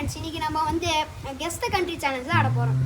Friends, இன்னைக்கு நம்ம வந்து கெஸ் தி கண்ட்ரி சேலஞ்ச் தான் ஆட போறோம்.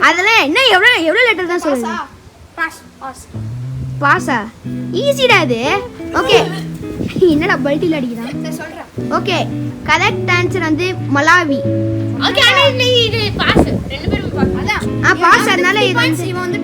அதெல்லாம் என்ன எவ்வளோ லெட்டர் தான் சொல்லுங்க. பாஸ் பாஸ் பாஸா? ஈஸிடா அது. ஓகே, என்னடா பல்ட்டில அடிக்கிறான். சரி சொல்றேன். ஓகே, கரெக்ட் ஆன்சர் வந்து மலாவி. ஓகே, ஆனா இது பாஸ். ரெண்டு பேரும் பாஸ். அதான் பாஸ். அதனால இது இவன் வந்து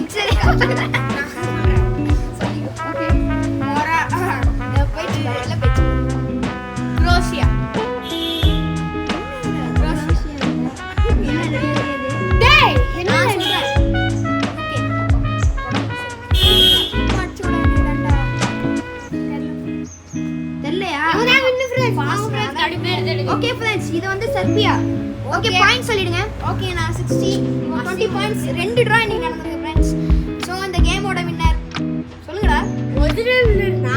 பிக்சர் ஓகே மொரா போயிட்டு எல்லாம் போயிட்டு குரோஷியா டேய் என்ன சொல்றேன் ஓகே மாச்சோட நீடா தெரியலையா நான் வின்னு ஃப்ரெண்ட்ஸ் கடி பேர் தெரியும் ஓகே फ्रेंड्स இது வந்து செர்பியா ஓகே Okay. பாயிண்ட் சொல்லிடுங்க ஓகே நான் 60 20 பாயிண்ட்ஸ் ரெண்டு டிரா இன்னைக்கு நடந்தது ஃப்ரெண்ட்ஸ் சோ இந்த கேமோட வின்னர் சொல்லுங்கடா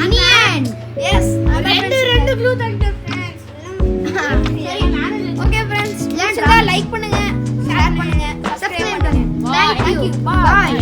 இனியன் எஸ் ரெண்டு blue Thunder friends okay friends like பண்ணுங்க ஷேர் பண்ணுங்க சப்ஸ்கிரைப் சப்ஸ்கிரைப் பண்ணுங்க பண்ணுங்க Bye. Thank you Bye. Bye